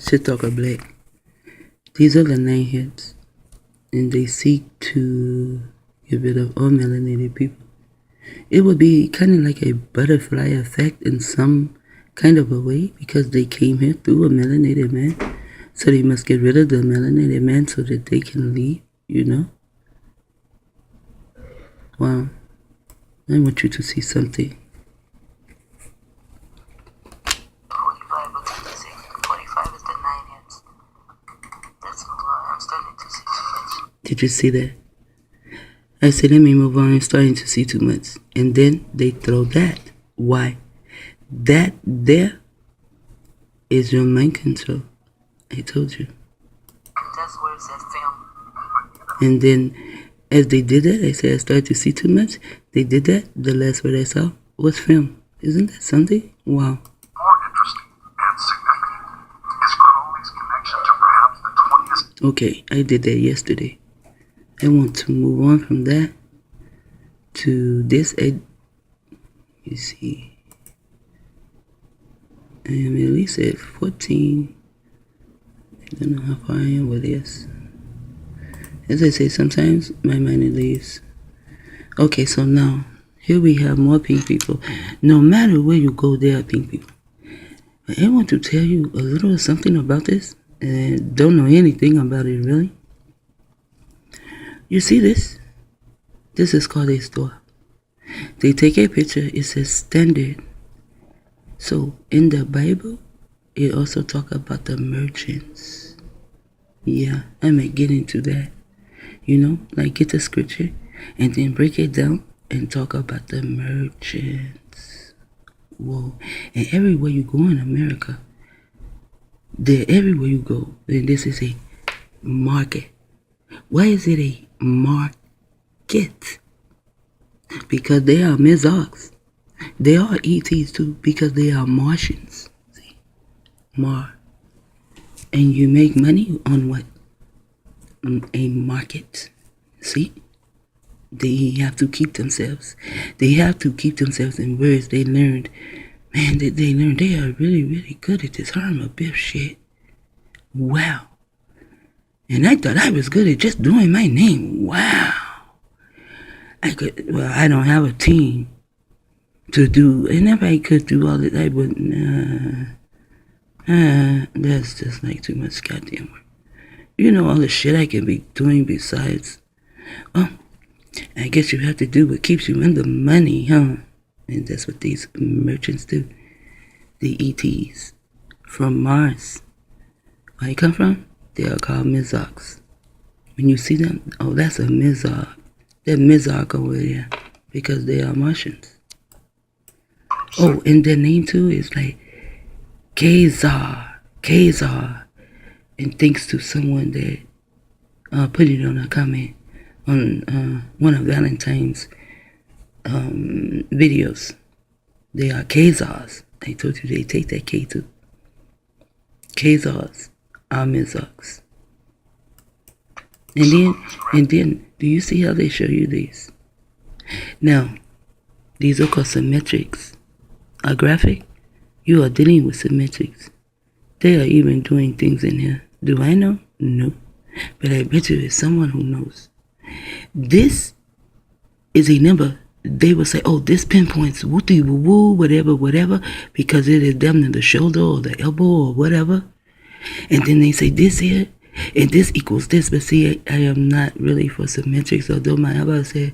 shit talker black. These are the 9 hits, and they seek to get rid of all melanated people. It would be kind of like a butterfly effect in some kind of a way, because they came here through a melanated man. So they must get rid of the melanated man so that they can leave, you know? Wow. I want you to see something. 45 or 26. 45 is the 9 hits. That's a lot. I'm starting to see too much. Did you see that? I said, let me move on. I'm starting to see too much. And then they throw that. Why? That there is your mind control. I told you. That's where it says film. And then, as they did that, I said, I started to see too much. They did that. The last word I saw was film. Isn't that something? Wow. More interesting and significant is Crowley's connection to perhaps the 20th. Okay, I did that yesterday. I want to move on from that to this. You see, I am at least at 14. I don't know how far I am with this. As I say, sometimes my mind leaves. Okay, so now, here we have more pink people. No matter where you go, there are pink people. But I want to tell you a little something about this. And don't know anything about it, really. You see this? This is called a store. They take a picture, it says standard. So, in the Bible, it also talk about the merchants. Yeah, I might get into that. You know, like get the scripture and then break it down and talk about the merchants. Whoa. And everywhere you go in America, everywhere you go, then this is a market. Why is it a market? Because they are Mizogs. They are ETs too, because they are Martians. See? And you make money on what? A market. See? They have to keep themselves. They have to keep themselves in words they learned. Man, they learned they are really, really good at this Harlem Biff shit. Wow. And I thought I was good at just doing my name. Wow. I don't have a team to do, and if I could do all that, I wouldn't, that's just like too much goddamn work. You know all the shit I can be doing besides, well, I guess you have to do what keeps you in the money, huh? And that's what these merchants do. The ETs from Mars. Where they come from? They are called Mizogs. When you see them, oh, that's a Mizog. They're Mizog over there because they are Martians. Oh, and their name too is like Kazar, and thanks to someone that put it on a comment on one of Valentine's videos. They are Kazars. I told you they take that K too. Kazars are Mizogs. And then, do you see how they show you these? Now, these are called symmetrics. A graphic, you are dealing with symmetrics. They are even doing things in here. Do I know? No. But I bet you it's someone who knows. This is a number. They will say, oh, this pinpoints woo-woo, whatever, because it is down in the shoulder or the elbow or whatever. And then they say this here, and this equals this. But see, I am not really for symmetrics, although my Abba said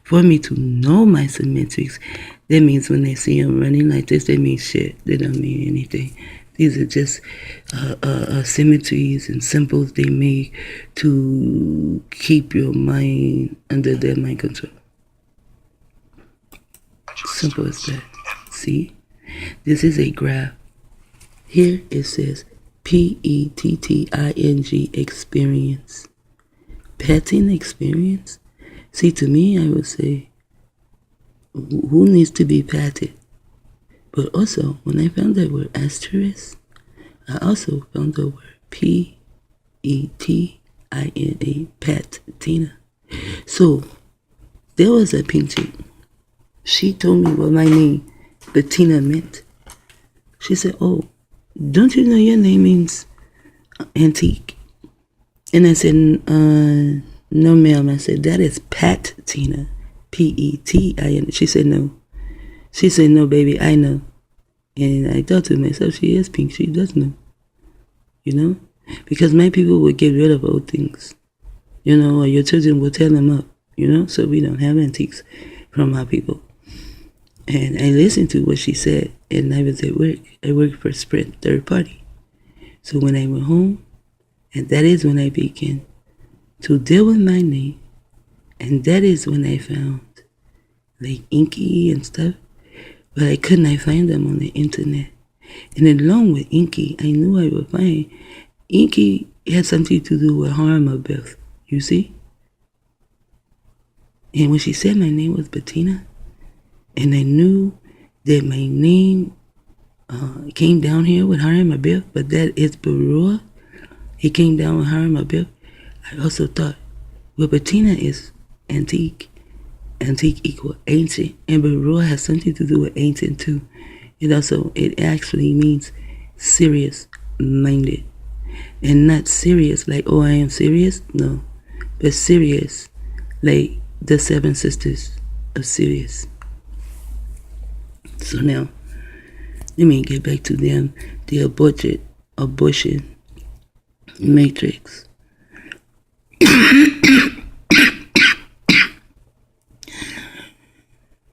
for me to know my symmetrics, that means when they see them running like this, they mean shit. They don't mean anything. These are just symmetries and symbols they make to keep your mind under their mind control. Simple as that. See? This is a graph. Here it says PETTING experience. Petting experience? See, to me, I would say, who needs to be patted? But also, when I found the word asterisk, I also found the word PETINA, Patina. So, there was a pink chick. She told me what my name, Bettina, meant. She said, oh, don't you know your name means antique. And I said, no, ma'am. I said, that is patina. P-E-T-I-N. She said, no. She said, no, baby, I know. And I thought to myself, she is pink. She does know. You know? Because many people would get rid of old things. You know, or your children will tear them up. You know? So we don't have antiques from our people. And I listened to what she said. And I was at work. I worked for Sprint, third party. So when I went home, and that is when I began to deal with my name. And that is when I found like Inky and stuff. But I could not find them on the internet. And along with Inky, I knew I would find Inky had something to do with harm or birth. You see? And when she said my name was Bettina, and I knew that my name came down here with harm or birth, but that is Barua. It came down with harm or birth. I also thought, well, Bettina is antique. Antique equal ancient, and Barua has something to do with ancient too. It actually means serious minded, and not serious like, oh, I am serious, no, but serious like the 7 sisters of Sirius. So now let me get back to them, the abortion matrix.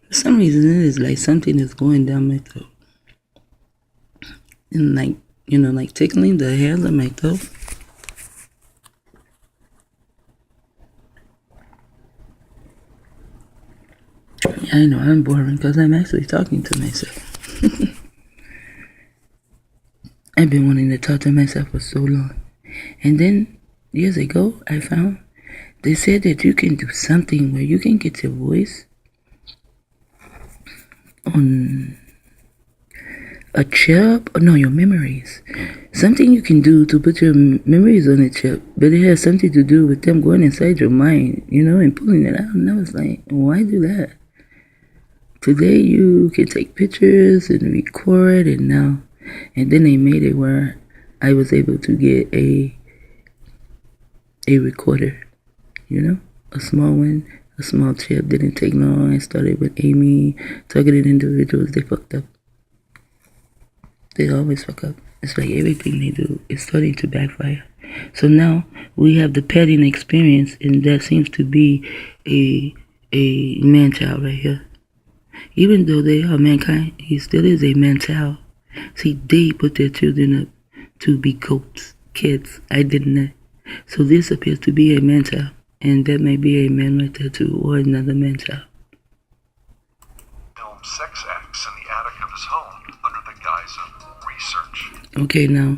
For some reason, it is like something is going down my throat. And like, you know, like tickling the hairs of my throat. Yeah, I know, I'm boring because I'm actually talking to myself. I've been wanting to talk to myself for so long. And then, years ago, I found they said that you can do something where you can get your voice on a chip, or no, your memories. Something you can do to put your memories on a chip, but it has something to do with them going inside your mind, you know, and pulling it out. And I was like, why do that? Today you can take pictures and record, and then they made it where I was able to get a recorder, you know, a small one. A small chip, didn't take long. I started with Amy, targeted individuals. They fucked up. They always fuck up. It's like everything they do is starting to backfire. So now we have the petting experience, and that seems to be a man-child right here. Even though they are mankind, he still is a man-child. See, they put their children up to be goats, kids. I didn't. So this appears to be a man-child. And that may be a man right there too, or another man-child. Filmed sex acts in the attic of his home under the guise of research. Okay, now,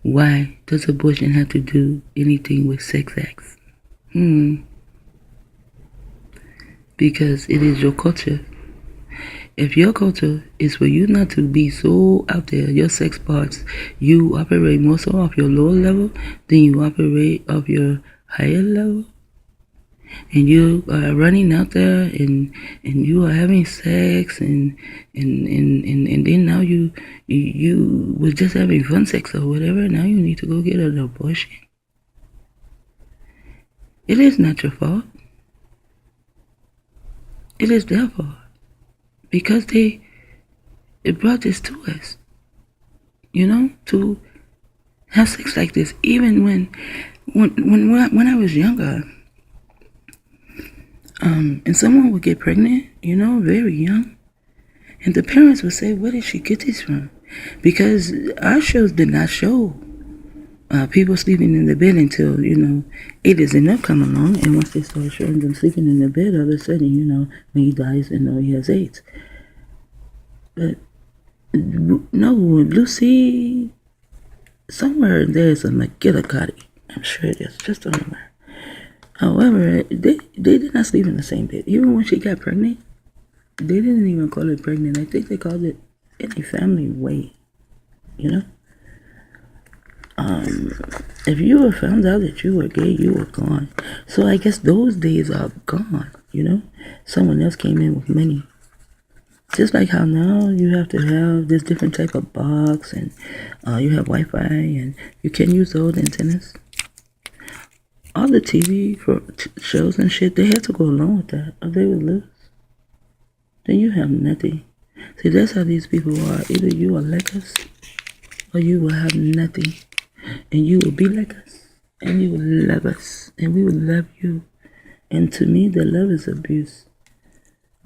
why does abortion have to do anything with sex acts? Because it is your culture. If your culture is for you not to be so out there, your sex parts, you operate more so off your lower level than you operate off your higher level. And you are running out there and you are having sex and then now you were just having fun sex or whatever. Now you need to go get an abortion. It is not your fault. It is their fault. Because it brought this to us. You know, to have sex like this. Even when I was younger, and someone would get pregnant, you know, very young, and the parents would say, where did she get this from? Because our shows did not show people sleeping in the bed until, you know, it is enough come along, and once they start showing them sleeping in the bed, all of a sudden, you know, when he dies, you know, he has AIDS. But no, Lucy, somewhere there's a McGillicuddy. I'm sure it is, just don't remember. However, they did not sleep in the same bed. Even when she got pregnant, they didn't even call it pregnant. I think they called it in a family way, you know? If you were found out that you were gay, you were gone. So I guess those days are gone, you know? Someone else came in with money Just like how now you have to have this different type of box and you have Wi-Fi and you can use old antennas. All the TV for shows and shit, they had to go along with that or they would lose. Then you have nothing. See, that's how these people are. Either you are like us or you will have nothing. And you will be like us. And you will love us. And we will love you. And to me, the love is abuse.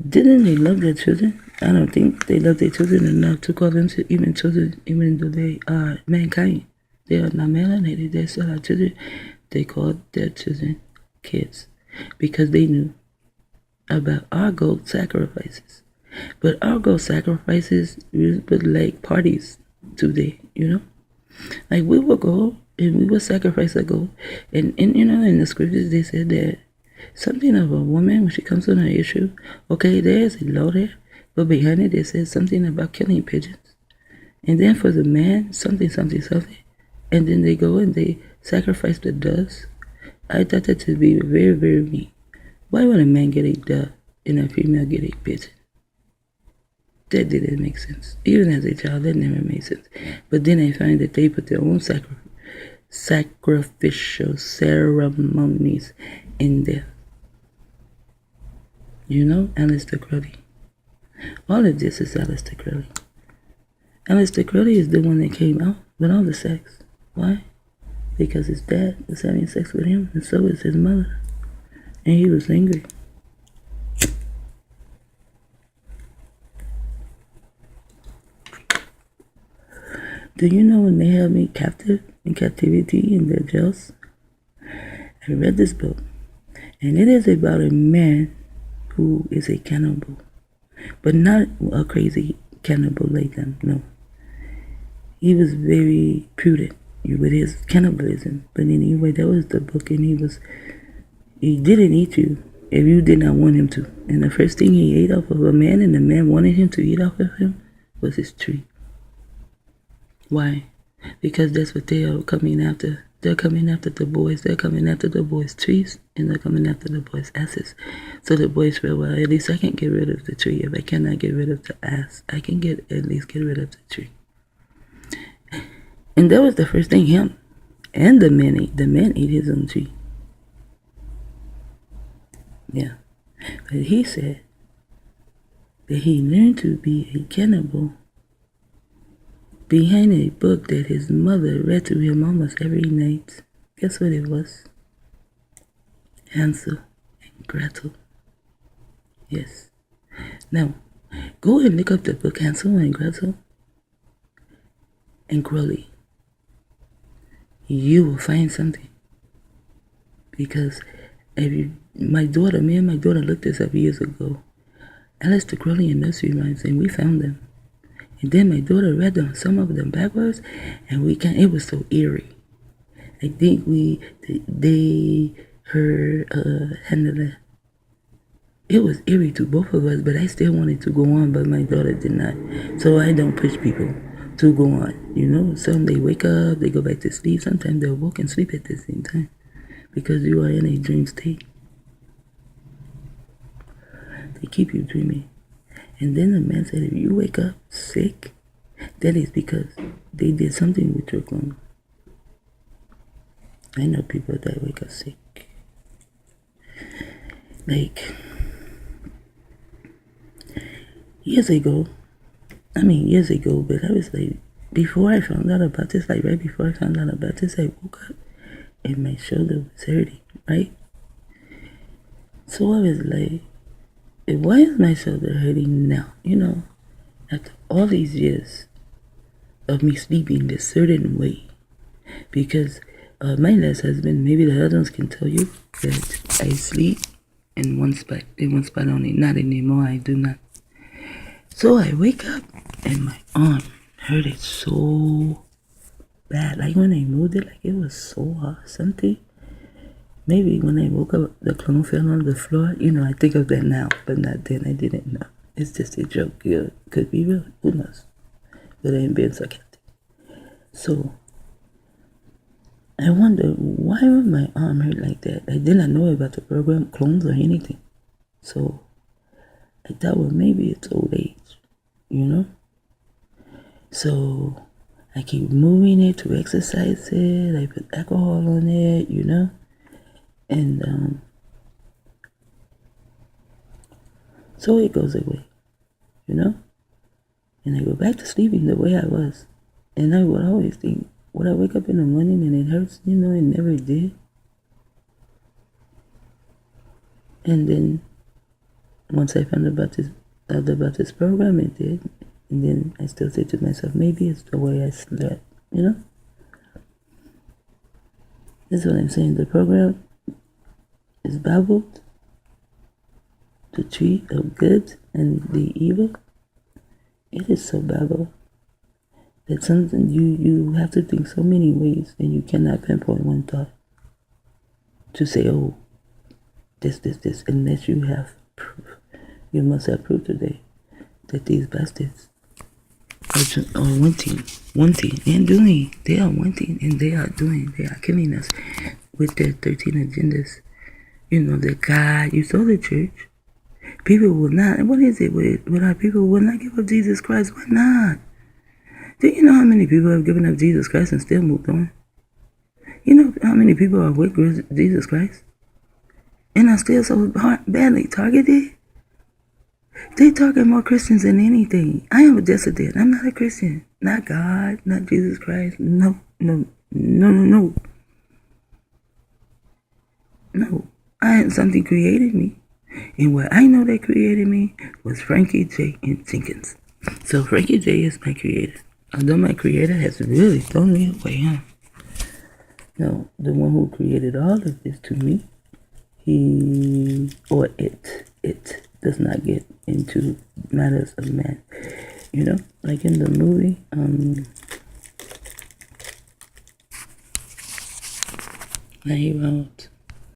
Didn't they love their children? I don't think they love their children enough to call them even children, even though they are mankind. They are not melanated. They still are children. They called their children kids because they knew about our gold sacrifices. But our gold sacrifices were like parties today, you know? Like we would go and we would sacrifice a goat. And you know, in the scriptures they said that something of a woman when she comes on an issue, okay, there's a law there, but behind it says something about killing pigeons. And then for the man, something. And then they go and they sacrifice the doves. I thought that to be very, very mean. Why would a man get a dove and a female get a pigeon? That didn't make sense. Even as a child, that never made sense. But then I find that they put their own sacrificial ceremonies in there. You know, Aleister Crowley. All of this is Aleister Crowley. Aleister Crowley is the one that came out with all the sex. Why? Because his dad was having sex with him, and so was his mother. And he was angry. Do you know when they held me captive in captivity in their jails? I read this book, and it is about a man who is a cannibal, but not a crazy cannibal like them. No, he was very prudent with his cannibalism. But anyway, that was the book, and he didn't eat you if you did not want him to. And the first thing he ate off of a man, and the man wanted him to eat off of him, was his tree. Why? Because that's what they are coming after. They're coming after the boys. They're coming after the boys' trees, and they're coming after the boys' asses. So the boys feel, well, at least I can get rid of the tree. If I cannot get rid of the ass, I can at least get rid of the tree. And that was the first thing him and the man ate. The man ate his own tree. Yeah. But he said that he learned to be a cannibal behind a book that his mother read to him almost every night. Guess what it was? Hansel and Gretel. Yes. Now, go and look up the book Hansel and Gretel and Crowley. You will find something. Because me and my daughter looked this up years ago. Aleister Crowley and nursery rhymes, and we found them. And then my daughter read them, some of them backwards, and it was so eerie. I think handled it. It was eerie to both of us, but I still wanted to go on, but my daughter did not. So I don't push people to go on, you know. Some they wake up, they go back to sleep. Sometimes they'll woke and sleep at the same time because you are in a dream state. They keep you dreaming. And then the man said, if you wake up sick, that is because they did something with your clone. I know people that wake up sick. Like, years ago, but I was like, before I found out about this, like right before I found out about this, I woke up and my shoulder was hurting, right? So I was like, why is my shoulder hurting now? You know, after all these years of me sleeping this certain way. Because my last husband, maybe the others can tell you that I sleep in one spot only. Not anymore, I do not. So I wake up and my arm hurted so bad. Like when I moved it, like it was so hard, something. Maybe when I woke up, the clone fell on the floor. You know, I think of that now, but not then. I didn't know. It's just a joke. It could be real. Who knows? But I ain't being sarcastic. So, I wonder, why would my arm hurt like that? I did not know about the program, clones or anything. So, I thought, well, maybe it's old age, you know? So I keep moving it to exercise it. I put alcohol on it, you know? And so it goes away, you know? And I go back to sleeping the way I was. And I would always think, would I wake up in the morning and it hurts? You know, it never did. And then once I found out about this program, it did. And then I still say to myself, maybe it's the way I slept, you know? That's what I'm saying. The program is babbled, the tree of good and the evil. It is so babbled that something you have to think so many ways and you cannot pinpoint one thought to say, oh, this, unless you have proof. You must have proof today that these bastards are wanting and doing. They are wanting and they are doing. They are killing us with their 13 agendas. You know, the God, you saw the church. People will not, what is it with our people will not give up Jesus Christ? Why not? Do you know how many people have given up Jesus Christ and still moved on? You know how many people are with Jesus Christ and are still so badly targeted? They target more Christians than anything. I am a dissident. I'm not a Christian. Not God, not Jesus Christ. No. Something created me. And what I know that created me was Frankie J. and Jenkins. So Frankie J. is my creator. Although my creator has really thrown me away, huh? No, the one who created all of this to me, it does not get into matters of man. You know, like in the movie, now he wrote